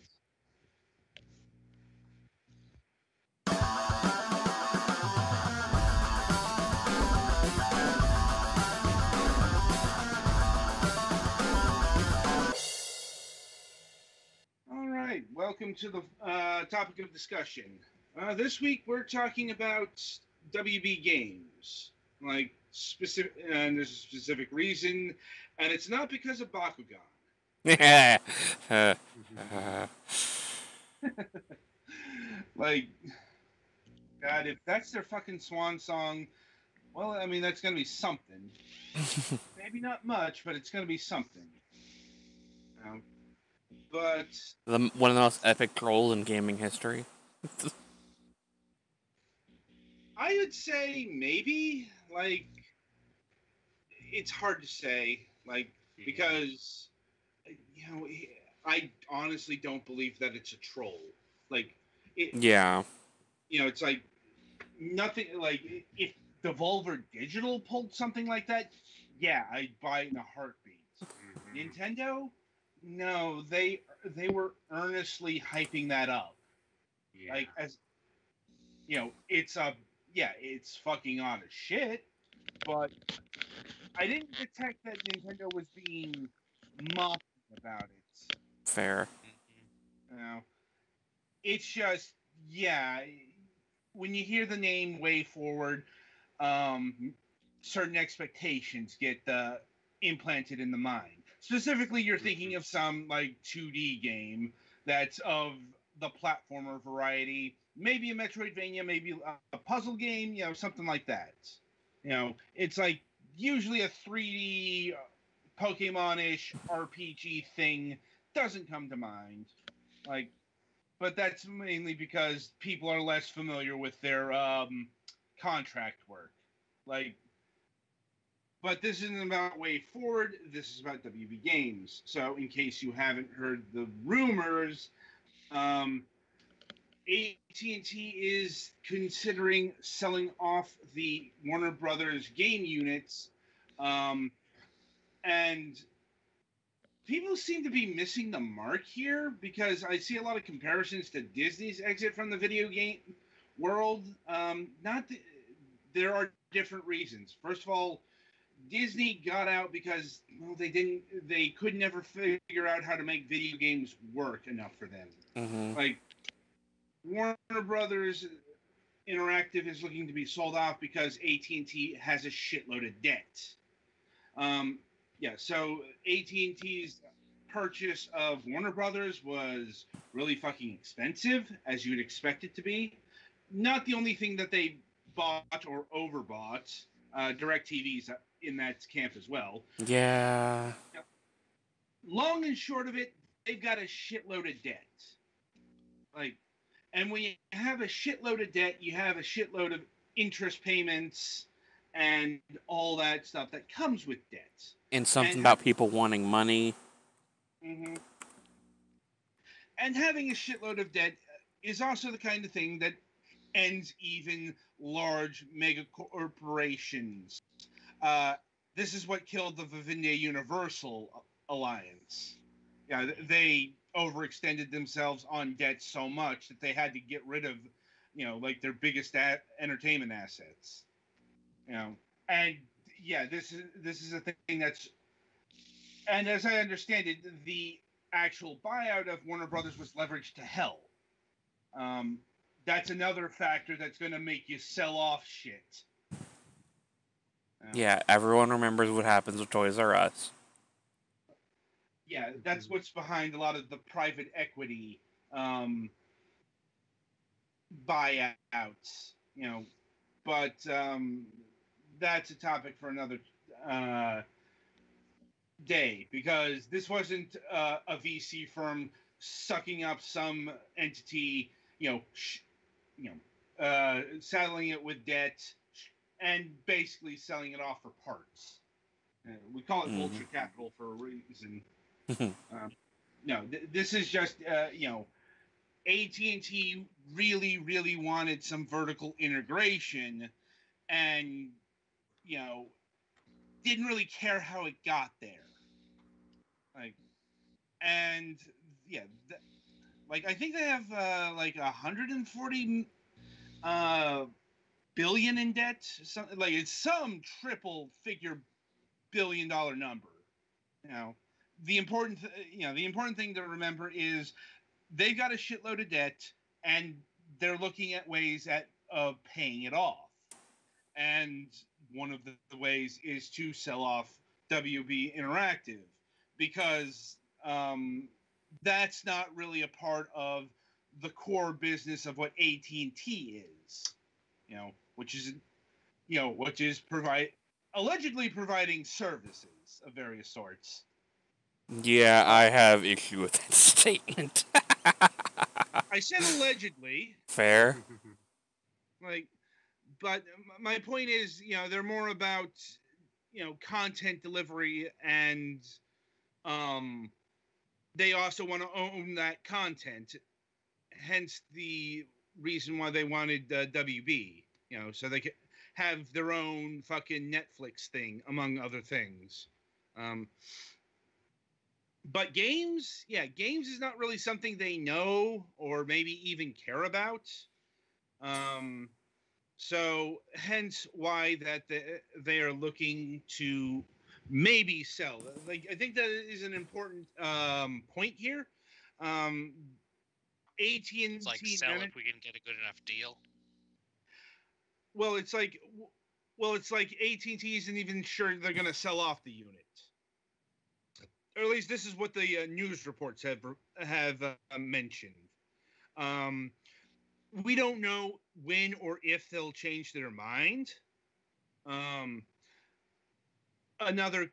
Welcome to the topic of discussion. This week we're talking about WB games, like specific, and there's a specific reason, and it's not because of Bakugan. Like, God, if that's their fucking swan song, well, I mean that's gonna be something. Maybe not much, but it's gonna be something. But one of the most epic trolls in gaming history. I would say maybe, like, it's hard to say, like, because, I honestly don't believe that it's a troll. Like, yeah. It's like nothing, like, if Devolver Digital pulled something like that, yeah, I'd buy it in a heartbeat. Nintendo? No, they were earnestly hyping that up. Yeah. Like, as it's fucking on as shit, but I didn't detect that Nintendo was being mocked about it. Fair. It's just, when you hear the name Way Forward, certain expectations get implanted in the mind. Specifically, you're thinking of some like 2D game that's of the platformer variety. Maybe a Metroidvania, maybe a puzzle game, something like that. It's like usually a 3D Pokemon-ish RPG thing doesn't come to mind. Like, but that's mainly because people are less familiar with their contract work. Like, but this isn't about Way Forward. This is about WB Games. So, in case you haven't heard the rumors, AT&T is considering selling off the Warner Brothers game units, and people seem to be missing the mark here because I see a lot of comparisons to Disney's exit from the video game world. There are different reasons. First of all, Disney got out because they could never figure out how to make video games work enough for them. Mm-hmm. Like, Warner Brothers Interactive is looking to be sold off because AT&T has a shitload of debt. So AT&T's purchase of Warner Brothers was really fucking expensive, as you'd expect it to be. Not the only thing that they bought or overbought. DirecTV's in that camp as well. Yeah. Long and short of it, they've got a shitload of debt. And when you have a shitload of debt, you have a shitload of interest payments and all that stuff that comes with debt. And something about people wanting money. Mm-hmm. And having a shitload of debt is also the kind of thing that ends even large mega corporations. This is what killed the Vivendi Universal alliance. They overextended themselves on debt so much that they had to get rid of, their biggest entertainment assets. And this is a thing that's, and as I understand it, the actual buyout of Warner Brothers was leveraged to hell. That's another factor that's going to make you sell off shit. Yeah, everyone remembers what happens with Toys R Us. Yeah, that's what's behind a lot of the private equity buyouts, but that's a topic for another day, because this wasn't a VC firm sucking up some entity, saddling it with debt and basically selling it off for parts. We call it vulture capital for a reason. This is just, AT&T really, really wanted some vertical integration and, didn't really care how it got there. I think they have 140 billion in debt. It's some triple figure billion-dollar number. The important thing to remember is they've got a shitload of debt, and they're looking at ways of paying it off. And one of the ways is to sell off WB Interactive, because that's not really a part of the core business of what AT&T is, which is allegedly providing services of various sorts. Yeah, I have issue with that statement. I said allegedly. Fair. But my point is, they're more about, content delivery, and they also want to own that content. Hence the reason why they wanted WB, so they could have their own fucking Netflix thing, among other things. But games is not really something they know or maybe even care about. So hence why that they are looking to maybe sell. I think that is an important point here. AT&T, it's like sell if we can get a good enough deal. Well, it's like AT&T isn't even sure they're going to sell off the unit. or at least this is what the news reports have mentioned. Um, we don't know when or if they'll change their mind. Um, another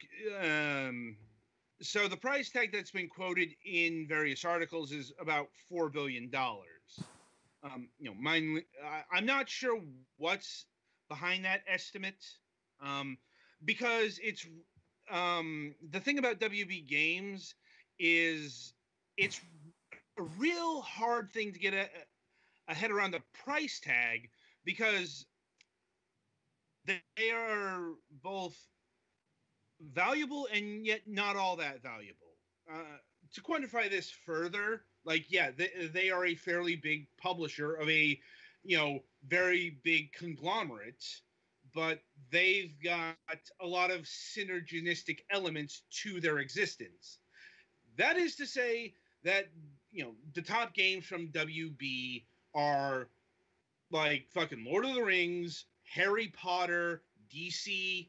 so the price tag that's been quoted in various articles is about $4 billion. I'm not sure what's behind that estimate, because it's the thing about WB Games is it's a real hard thing to get a head around the price tag, because they are both valuable and yet not all that valuable. To quantify this further, like, yeah, they are a fairly big publisher of a, very big conglomerate, but they've got a lot of synergistic elements to their existence. That is to say that, the top games from WB are like fucking Lord of the Rings, Harry Potter, DC,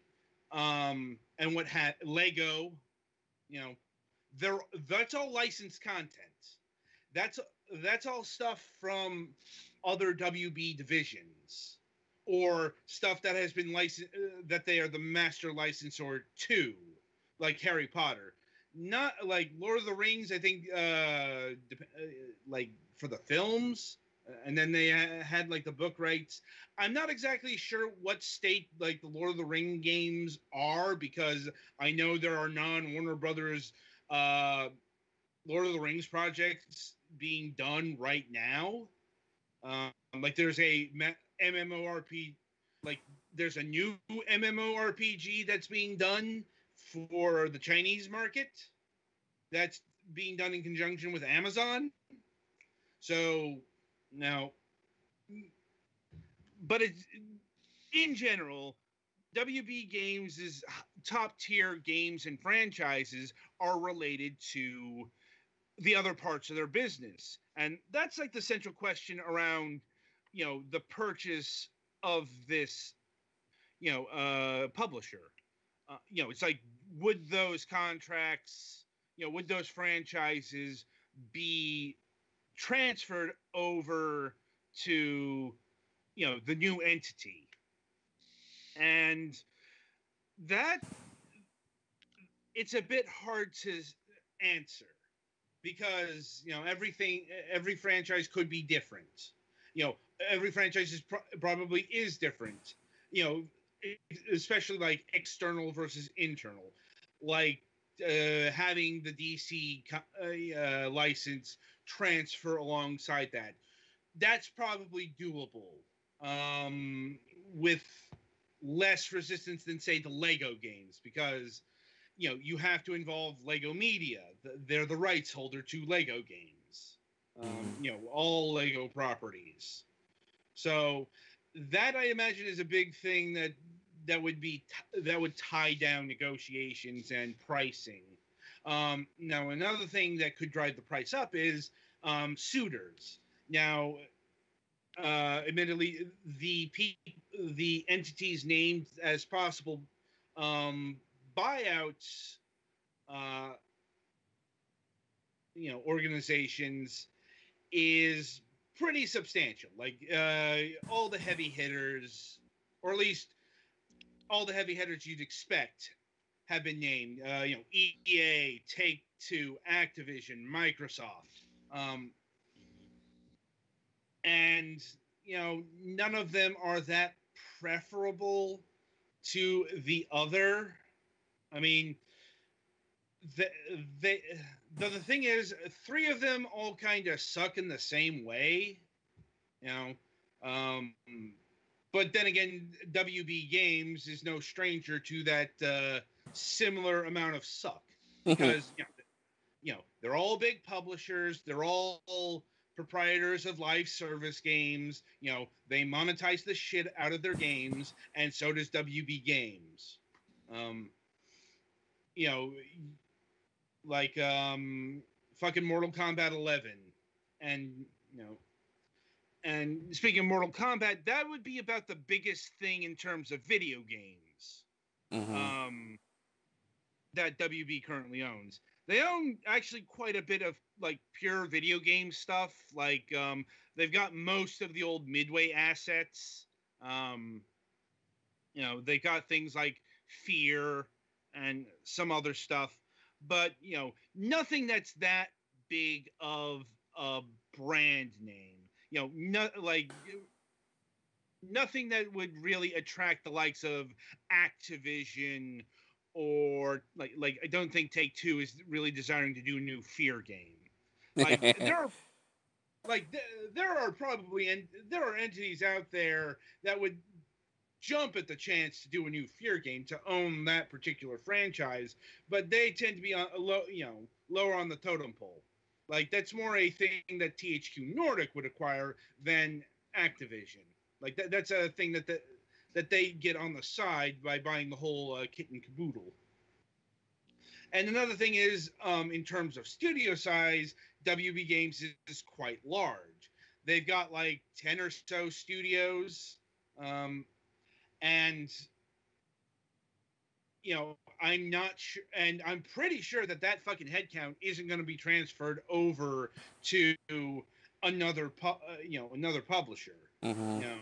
and Lego, you know, that's all licensed content. That's that's all stuff from other WB divisions, or stuff that has been licensed, that they are the master licensor to, like Harry Potter. Not like Lord of the Rings. I think like for the films, and then they had like the book rights. I'm not exactly sure what state like the Lord of the Ring games are, because I know there are non-Warner Brothers Lord of the Rings projects being done right now. Like there's a MMORPG, like there's a new MMORPG that's being done for the Chinese market. That's being done in conjunction with Amazon. So now, but it's in general, WB Games' top tier games and franchises are related to the other parts of their business. And that's like the central question around, the purchase of this, publisher. It's like, would those contracts, would those franchises be transferred over to, the new entity? And that, it's a bit hard to answer, because every franchise could be different. Every franchise probably is different. Especially like external versus internal. Like having the DC license transfer alongside that. That's probably doable, with less resistance than, say, the Lego games, because you have to involve Lego Media. They're the rights holder to Lego games. All Lego properties. So that, I imagine, is a big thing that would tie down negotiations and pricing. Now, another thing that could drive the price up is suitors. Now, admittedly, the entities named as possible buyouts, organizations, is pretty substantial. Like all the heavy hitters, or at least all the heavy hitters you'd expect, have been named. EA, Take-Two, Activision, Microsoft, and none of them are that preferable to the other. I mean, the thing is, three of them all kind of suck in the same way, but then again, WB Games is no stranger to that similar amount of suck, because they're all big publishers, they're all proprietors of live service games. They monetize the shit out of their games, and so does WB Games. Like fucking Mortal Kombat 11, and and speaking of Mortal Kombat, that would be about the biggest thing in terms of video games that WB currently owns. They own actually quite a bit of like pure video game stuff. Like they've got most of the old Midway assets. Um, they got things like Fear and some other stuff, but nothing that's that big of a brand name. Like nothing that would really attract the likes of Activision or like I don't think Take Two is really desiring to do a new Fear game. Like there are like there are probably and there are entities out there that would jump at the chance to do a new Fear game to own that particular franchise, but they tend to be on a lower on the totem pole. Like that's more a thing that THQ Nordic would acquire than Activision. Like that's a thing that they get on the side by buying the whole kit and caboodle. And another thing is, in terms of studio size, WB Games is quite large. They've got like 10 or so studios, and I'm not sure, and I'm pretty sure that fucking headcount isn't going to be transferred over to another, another publisher. Mhm.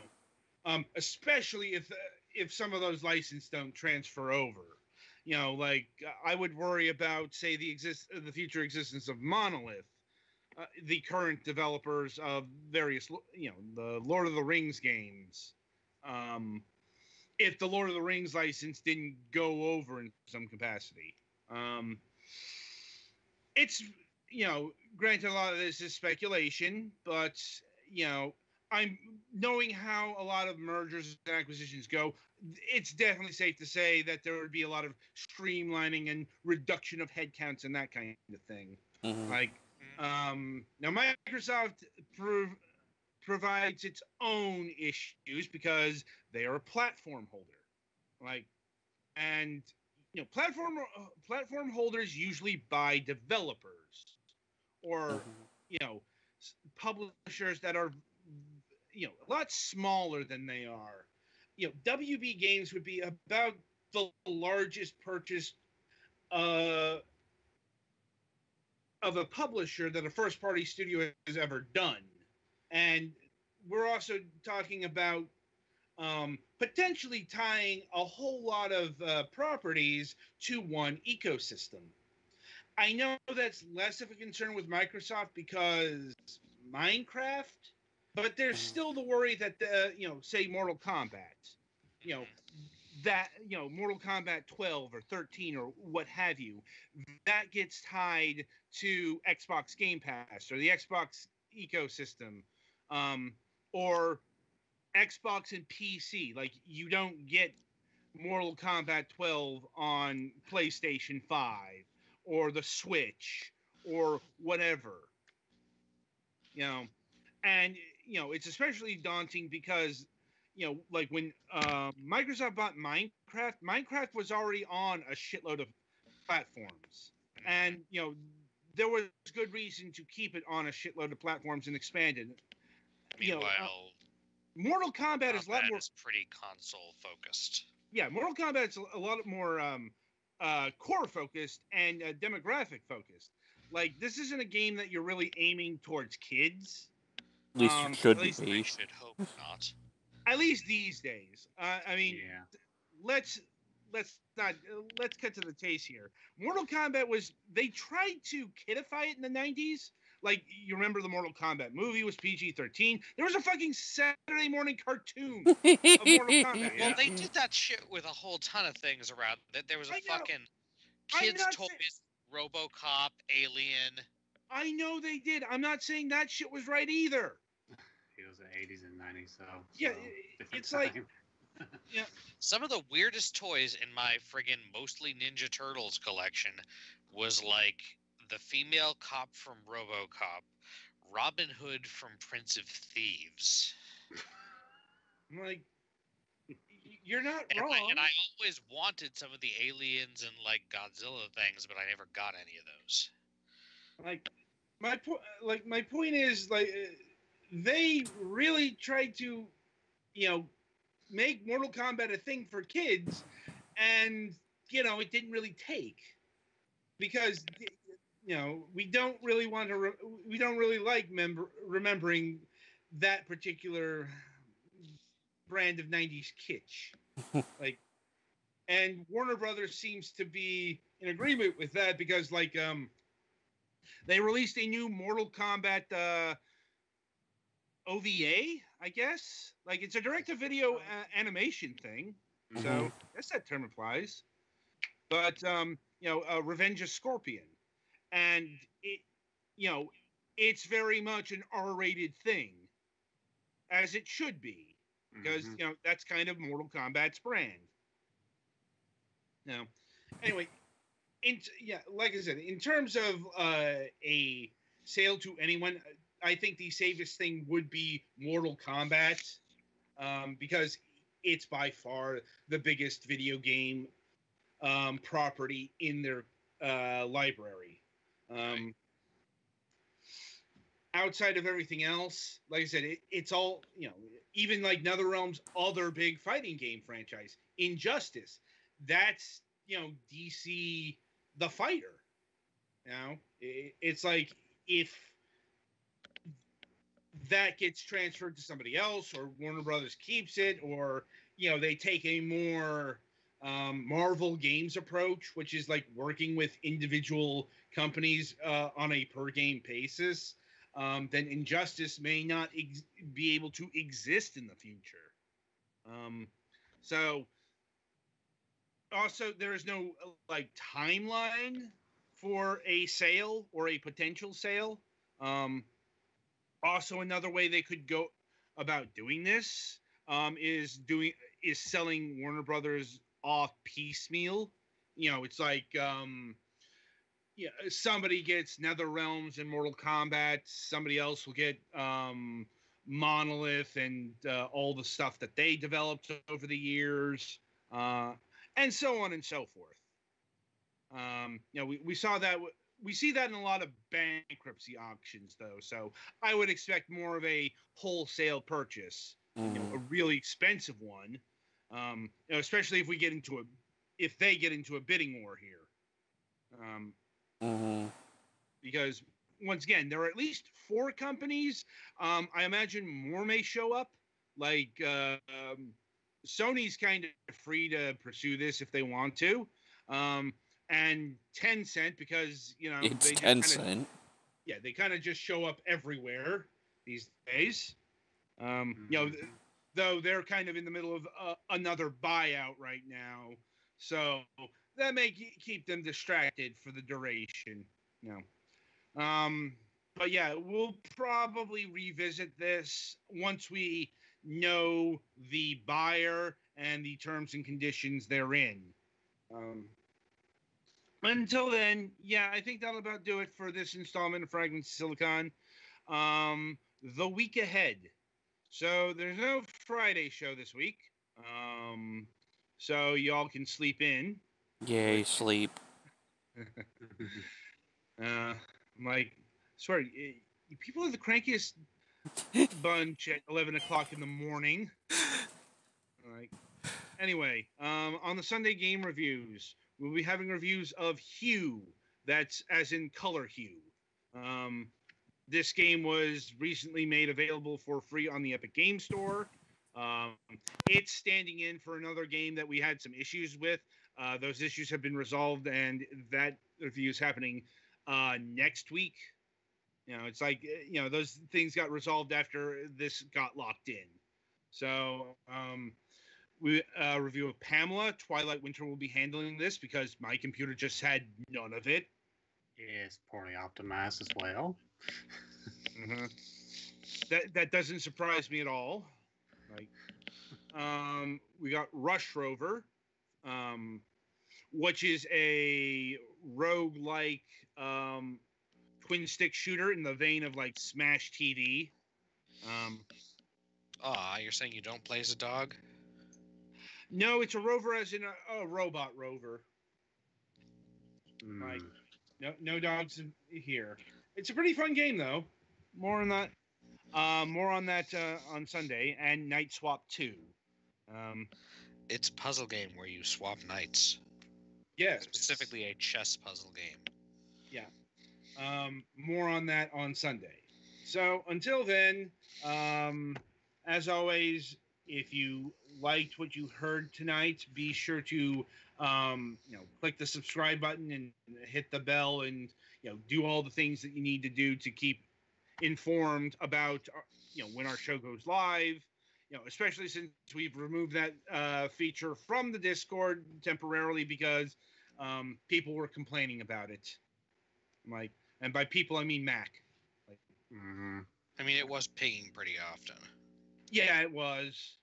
Especially if some of those licenses don't transfer over. Like I would worry about, say, the future existence of Monolith, the current developers of various, the Lord of the Rings games. If the Lord of the Rings license didn't go over in some capacity. It's, granted, a lot of this is speculation, but, I'm knowing how a lot of mergers and acquisitions go. It's definitely safe to say that there would be a lot of streamlining and reduction of headcounts and that kind of thing. Mhm. Like, now Microsoft provides its own issues because they are a platform holder. Like, and platform holders usually buy developers or publishers that are a lot smaller than they are. WB Games would be about the largest purchase of a publisher that a first party studio has ever done. And we're also talking about potentially tying a whole lot of properties to one ecosystem. I know that's less of a concern with Microsoft because Minecraft, but there's still the worry that say Mortal Kombat, that Mortal Kombat 12 or 13 or what have you, that gets tied to Xbox Game Pass or the Xbox ecosystem, or Xbox and PC. Like you don't get Mortal Kombat 12 on PlayStation 5 or the Switch or whatever. And it's especially daunting because like when Microsoft bought Minecraft was already on a shitload of platforms, and there was good reason to keep it on a shitload of platforms and expand it. Meanwhile, Mortal Kombat is a lot more pretty console focused. Yeah, Mortal Kombat's a lot more core focused and demographic focused. Like this isn't a game that you're really aiming towards kids. At least you should at least, I be. should hope not. At least these days. I mean, Yeah. let's cut to the chase here. Mortal Kombat they tried to kidify it in the 90s. Like you remember the Mortal Kombat movie was PG-13. There was a fucking Saturday morning cartoon of Mortal Kombat. Well, they did that shit with a whole ton of things around. That there was a fucking kids' toys, RoboCop, Alien. I know they did. I'm not saying that shit was right either. It was the 80s and 90s, so yeah, it's like yeah. Some of the weirdest toys in my friggin' mostly Ninja Turtles collection was like the female cop from RoboCop, Robin Hood from Prince of Thieves. I'm like, you're not wrong. And I always wanted some of the aliens and like Godzilla things, but I never got any of those. Like my point is like they really tried to make Mortal Kombat a thing for kids, and it didn't really take because we don't really want to. We don't really like remembering that particular brand of '90s kitsch. Like, and Warner Brothers seems to be in agreement with that because, like, they released a new Mortal Kombat OVA, I guess. Like, it's a direct-to-video animation thing, so I guess that term applies. But Revenge of Scorpion, and it's very much an R-rated thing, as it should be, because that's kind of Mortal Kombat's brand. Now, anyway, like I said, in terms of a sale to anyone, I think the safest thing would be Mortal Kombat, because it's by far the biggest video game property in their library. Outside of everything else, like I said, it's all, even like NetherRealm's other big fighting game franchise, Injustice, that's, DC the fighter. It's like, if that gets transferred to somebody else, or Warner Brothers keeps it, or they take a more Marvel Games approach, which is like working with individual companies on a per game basis, then Injustice may not be able to exist in the future. So also, there is no like timeline for a sale or a potential sale. Also, another way they could go about doing this is selling Warner Brothers off piecemeal. It's like somebody gets NetherRealms and Mortal Kombat, somebody else will get Monolith and all the stuff that they developed over the years, and so on and so forth. We saw that. We see that in a lot of bankruptcy auctions, though. So I would expect more of a wholesale purchase, a really expensive one, especially if they get into a bidding war here. Because once again, there are at least 4 companies. I imagine more may show up. Like Sony's kind of free to pursue this if they want to. And Tencent, because it's they Tencent. They kind of just show up everywhere these days. Though they're kind of in the middle of another buyout right now, so that may keep them distracted for the duration. But yeah, we'll probably revisit this once we know the buyer and the terms and conditions therein. Until then, I think that'll about do it for this installment of Fragments of Silicon. The week ahead. So there's no Friday show this week. So y'all can sleep in. Yay, sleep. I'm like, sorry, people are the crankiest bunch at 11 o'clock in the morning. Like, anyway, on the Sunday game reviews, we'll be having reviews of Hue. That's as in color hue. This game was recently made available for free on the Epic Game Store. It's standing in for another game that we had some issues with. Those issues have been resolved, and that review is happening next week. It's like, those things got resolved after this got locked in. So, we review of Pamela. Twilight Winter will be handling this because my computer just had none of it. It's poorly optimized as well. That doesn't surprise me at all. Like, we got Rush Rover, which is a roguelike twin stick shooter in the vein of like Smash TV. You're saying you don't play as a dog? No, it's a rover as in a robot rover. Like, no dogs here. It's a pretty fun game, though. More on that on Sunday, and Night Swap 2. It's a puzzle game where you swap knights. Yeah. Specifically a chess puzzle game. Yeah. More on that on Sunday. So until then, as always, if you liked what you heard tonight, be sure to click the subscribe button and hit the bell, and do all the things that you need to do to keep informed about when our show goes live. Especially since we've removed that feature from the Discord temporarily because people were complaining about it. Like, and by people I mean Mac. Like, Mm-hmm. I mean, it was pinging pretty often. yeah, it was.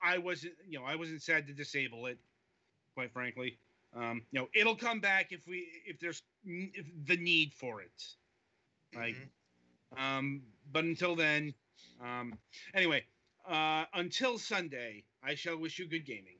I wasn't sad to disable it, quite frankly. It'll come back if there's the need for it. Like, but until then, anyway, until Sunday, I shall wish you good gaming.